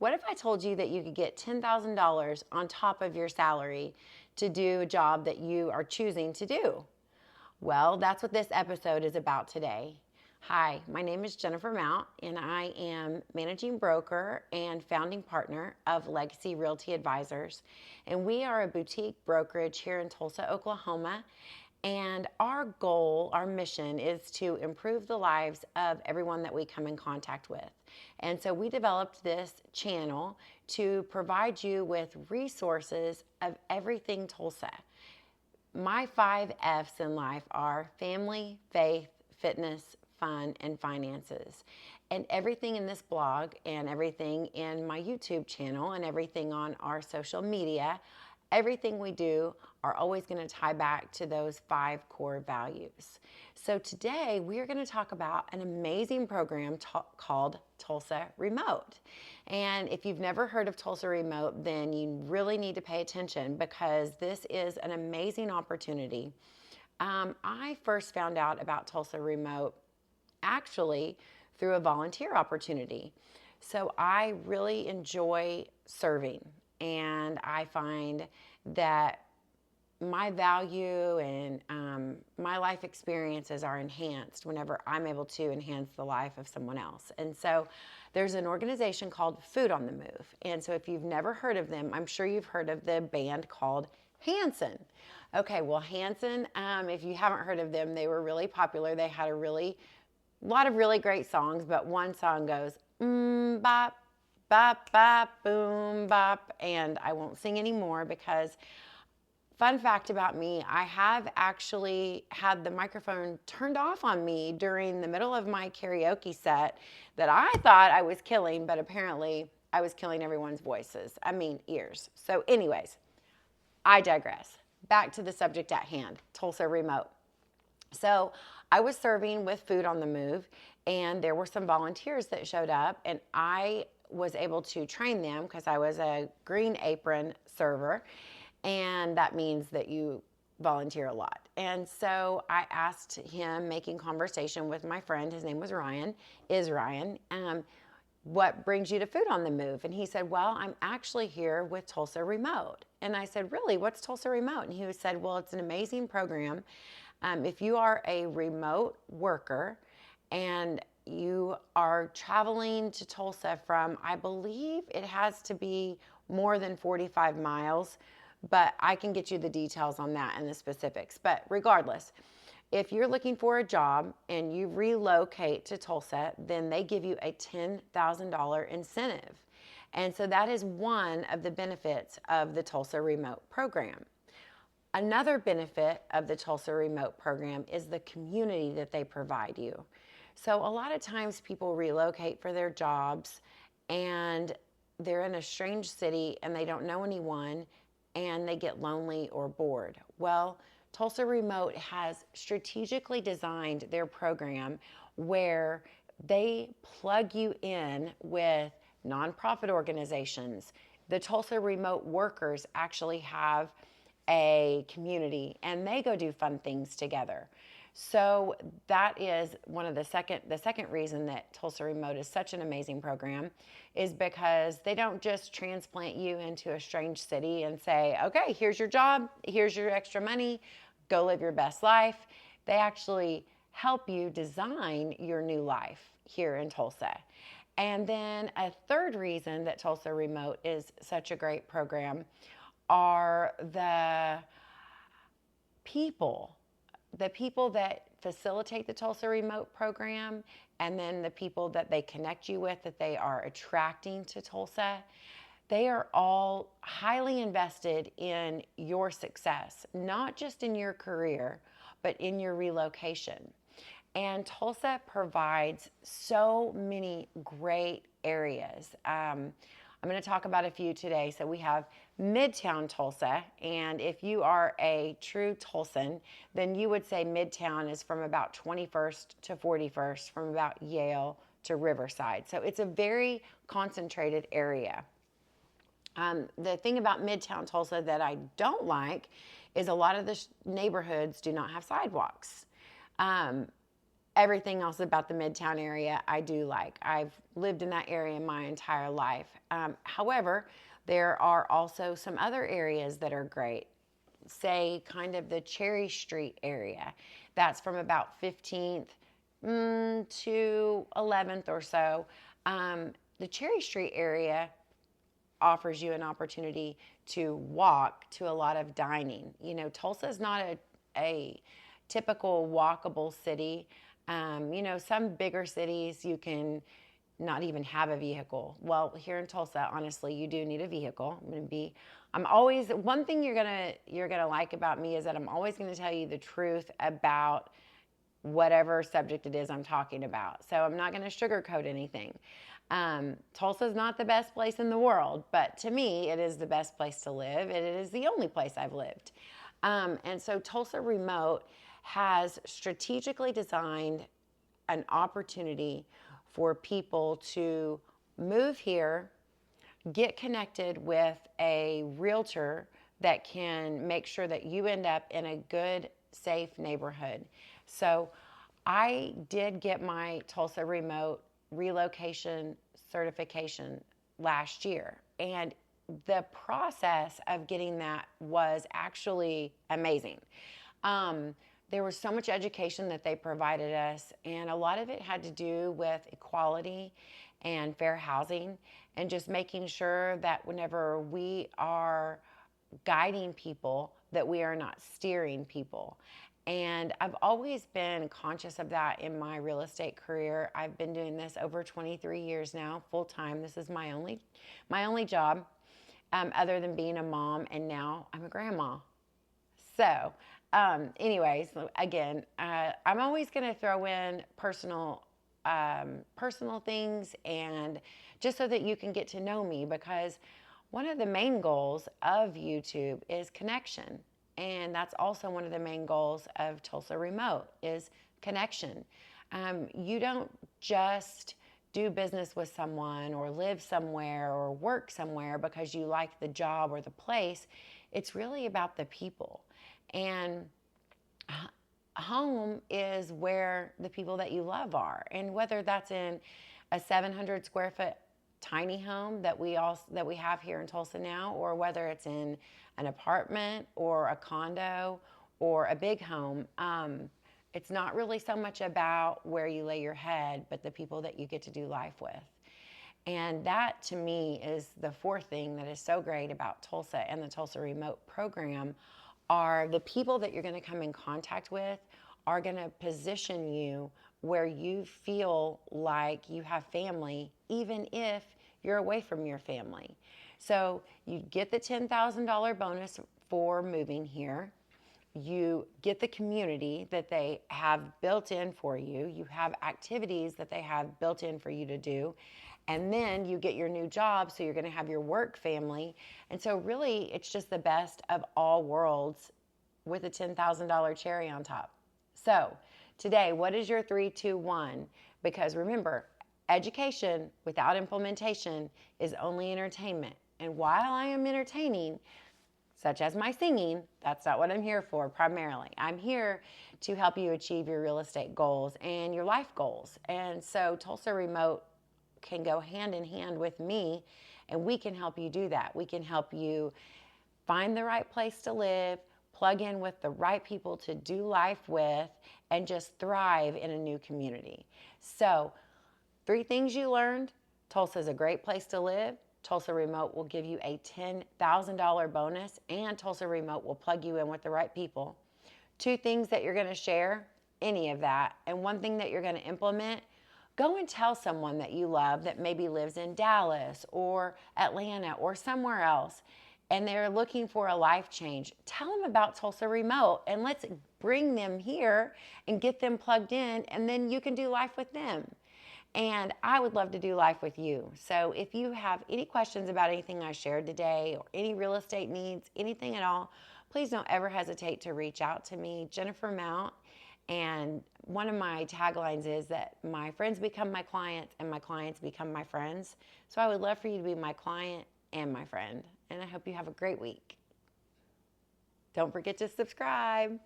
What if I told you that you could get $10,000 on top of your salary to do a job that you are choosing to do? Well, that's what this episode is about today. Hi, my name is Jennifer Mount, and I am managing broker and founding partner of Legacy Realty Advisors. And we are a boutique brokerage here in Tulsa, Oklahoma. And our goal, our mission is to improve the lives of everyone that we come in contact with. And so we developed this channel to provide you with resources of everything Tulsa. My 5 F's in life are family, faith, fitness, fun, and finances. And everything in this blog and everything in my YouTube channel and everything on our social media, everything we do are always going to tie back to those 5 core values. So today we are going to talk about an amazing program called Tulsa Remote. And if you've never heard of Tulsa Remote, then you really need to pay attention because this is an amazing opportunity. I first found out about Tulsa Remote actually through a volunteer opportunity. So I really enjoy serving, and I find that my value and my life experiences are enhanced whenever I'm able to enhance the life of someone else. And so there's an organization called Food on the Move. And so if you've never heard of them, I'm sure you've heard of the band called Hanson. Okay, well, Hanson, if you haven't heard of them, they were really popular. They had a lot of really great songs, but one song goes, bop, bop, bop, boom, bop, and I won't sing anymore because, fun fact about me, I have actually had the microphone turned off on me during the middle of my karaoke set that I thought I was killing, but apparently I was killing everyone's ears. So anyways, I digress. Back to the subject at hand, Tulsa Remote. So I was serving with Food on the Move, and there were some volunteers that showed up, and I was able to train them because I was a green apron server, and that means that you volunteer a lot. And so I asked him, making conversation with my friend, his name was Ryan, what brings you to Food on the Move? And he said, well, I'm actually here with Tulsa Remote. And I said, really, what's Tulsa Remote? And he said, well, it's an amazing program. If you are a remote worker and you are traveling to Tulsa from, I believe it has to be more than 45 miles, but I can get you the details on that and the specifics. But regardless, if you're looking for a job and you relocate to Tulsa, then they give you a $10,000 incentive. And so that is one of the benefits of the Tulsa Remote program. Another benefit of the Tulsa Remote program is the community that they provide you. So a lot of times people relocate for their jobs and they're in a strange city and they don't know anyone and they get lonely or bored. Well, Tulsa Remote has strategically designed their program where they plug you in with nonprofit organizations. The Tulsa Remote workers actually have a community and they go do fun things together. So that is one of the second reason that Tulsa Remote is such an amazing program is because they don't just transplant you into a strange city and say, okay, here's your job, here's your extra money, go live your best life. They actually help you design your new life here in Tulsa. And then a third reason that Tulsa Remote is such a great program are the people that facilitate the Tulsa Remote program, and then the people that they connect you with that they are attracting to Tulsa. They are all highly invested in your success, not just in your career, but in your relocation. And Tulsa provides so many great areas. I'm going to talk about a few today. So we have Midtown Tulsa, and if you are a true Tulsan, then you would say Midtown is from about 21st to 41st, from about Yale to Riverside. So it's a very concentrated area. The thing about Midtown Tulsa that I don't like is a lot of the neighborhoods do not have sidewalks. everything else about the Midtown area I do like. I've lived in that area my entire life. However, there are also some other areas that are great. Say kind of the Cherry Street area. That's from about 15th to 11th or so. The Cherry Street area offers you an opportunity to walk to a lot of dining. You know, Tulsa is not a typical walkable city. You know, some bigger cities you can not even have a vehicle. Well, here in Tulsa, honestly, you do need a vehicle. I'm always, one thing you're gonna like about me is that I'm always gonna tell you the truth about whatever subject it is I'm talking about. So I'm not gonna sugarcoat anything. Tulsa is not the best place in the world, but to me, it is the best place to live. And it is the only place I've lived. And so Tulsa Remote has strategically designed an opportunity for people to move here, get connected with a realtor that can make sure that you end up in a good, safe neighborhood. So I did get my Tulsa Remote relocation certification last year. And the process of getting that was actually amazing. There was so much education that they provided us, and a lot of it had to do with equality and fair housing, and just making sure that whenever we are guiding people, that we are not steering people. And I've always been conscious of that in my real estate career. I've been doing this over 23 years now, full time. This is my only job, other than being a mom, and now I'm a grandma. So, anyways, again, I'm always going to throw in personal things, and just so that you can get to know me, because one of the main goals of YouTube is connection. And that's also one of the main goals of Tulsa Remote is connection. You don't just do business with someone or live somewhere or work somewhere because you like the job or the place. It's really about the people. And home is where the people that you love are. And whether that's in a 700 square foot tiny home that we have here in Tulsa now, or whether it's in an apartment or a condo or a big home, it's not really so much about where you lay your head, but the people that you get to do life with. And that, to me, is the fourth thing that is so great about Tulsa and the Tulsa Remote program, are the people that you're going to come in contact with are going to position you where you feel like you have family, even if you're away from your family. So you get the $10,000 bonus for moving here. You get the community that they have built in for you. You have activities that they have built in for you to do. And then you get your new job, so you're going to have your work family. And so really, it's just the best of all worlds with a $10,000 cherry on top. So today, what is your 3, 2, 1? Because remember, education without implementation is only entertainment. And while I am entertaining, such as my singing, that's not what I'm here for primarily. I'm here to help you achieve your real estate goals and your life goals. And so Tulsa Remote can go hand in hand with me, and we can help you do that. We can help you find the right place to live, plug in with the right people to do life with, and just thrive in a new community. So 3 things you learned: Tulsa is a great place to live. Tulsa Remote will give you a $10,000 bonus, and Tulsa Remote will plug you in with the right people. 2 things that you're going to share, any of that. And 1 thing that you're going to implement: go and tell someone that you love that maybe lives in Dallas or Atlanta or somewhere else, and they're looking for a life change. Tell them about Tulsa Remote, and let's bring them here and get them plugged in, and then you can do life with them. And I would love to do life with you. So if you have any questions about anything I shared today, or any real estate needs, anything at all, please don't ever hesitate to reach out to me, Jennifer Mount. And one of my taglines is that my friends become my clients and my clients become my friends. So I would love for you to be my client and my friend. And I hope you have a great week. Don't forget to subscribe.